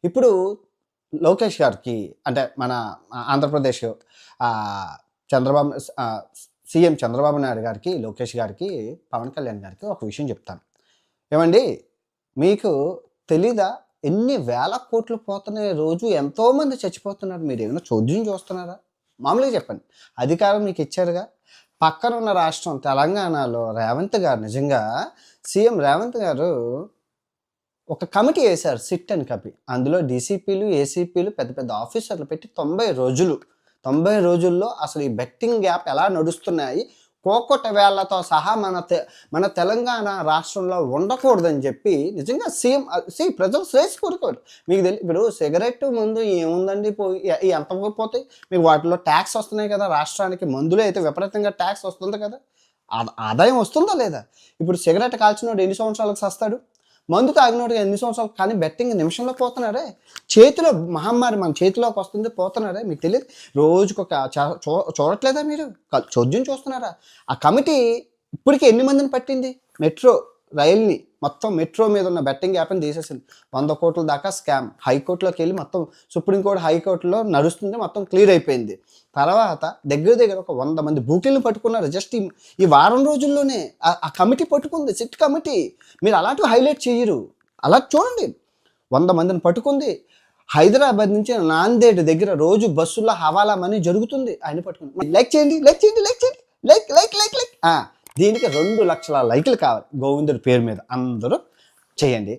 ఇప్పుడు లోకేష్ గారికి అంటే మన ఆంధ్రప్రదేశ్ చంద్రబాబు సీఎం చంద్రబాబు నాయుడు గారికి, లోకేష్ గారికి, పవన్ కళ్యాణ్ గారికి ఒక విషయం చెప్తాను. ఏమండి, మీకు తెలీదా ఎన్ని వేల కోట్లు పోతున్నాయి రోజు? ఎంతోమంది చచ్చిపోతున్నారు. మీరు ఏమైనా చోద్యం చూస్తున్నారా? మామూలుగా చెప్పండి. అధికారం మీకు ఇచ్చారుగా. పక్కన ఉన్న రాష్ట్రం తెలంగాణలో రేవంత్ గారు, నిజంగా సీఎం రేవంత్ గారు ఒక కమిటీ వేశారు, సిట్ అని కమిటీ. అందులో డీసీపీలు, ఏసీపీలు, పెద్ద పెద్ద ఆఫీసర్లు పెట్టి 90 రోజుల్లో అసలు ఈ బెట్టింగ్ యాప్ ఎలా నడుస్తున్నాయి, కోకొట వేళ్లతో సహా మన తెలంగాణ రాష్ట్రంలో ఉండకూడదని చెప్పి నిజంగా సీఎం ప్రజలు శ్రేయస్ కోరుకోరు. మీకు ఇప్పుడు సిగరెట్ ముందు ఏముందండి, ఎంత పోతాయి మీకు? వాటిలో ట్యాక్స్ వస్తున్నాయి కదా రాష్ట్రానికి. మందులో అయితే విపరీతంగా ట్యాక్స్ వస్తుంది కదా, ఆదాయం వస్తుందా లేదా? ఇప్పుడు సిగరెట్ కాల్చినోడు ఎన్ని సంవత్సరాలకు సస్తాడు? మందు తాగినోడు ఎన్ని సంవత్సరాలు? కానీ బెట్టింగ్ నిమిషంలో పోతున్నారే. చేతిలో మహమ్మారి మన చేతిలోకి వస్తుంది, పోతున్నారే. మీకు తెలియదు? రోజుకొక చూడట్లేదా మీరు? చోద్యం చూస్తున్నారా? ఆ కమిటీ ఇప్పటికీ ఎన్ని మందిని పట్టింది? మెట్రో రైల్ని మొత్తం, మెట్రో మీద ఉన్న బెట్టింగ్ యాప్ని తీసేసింది. 100 కోట్ల దాకా స్కామ్. హైకోర్టులోకి వెళ్ళి మొత్తం, సుప్రీంకోర్టు హైకోర్టులో నడుస్తుంది, మొత్తం క్లియర్ అయిపోయింది. తర్వాత దగ్గర ఒక 100 మంది బూకీలను పట్టుకున్నారు జస్ట్ ఈ వారం రోజుల్లోనే. ఆ కమిటీ పట్టుకుంది, సిట్ కమిటీ. మీరు అలాంటివి హైలైట్ చేయరు. అలా చూడండి, 100 మందిని పట్టుకుంది. హైదరాబాద్ నుంచి నాందేడ్ దగ్గర రోజు బస్సుల్లో హవాలా మనీ జరుగుతుంది. ఆయన పట్టుకుంది. లైక్ చేయండి. దీనికి 2 లక్షల లైకులు కావాలి గోవిందుడి పేరు మీద. అందరూ చేయండి.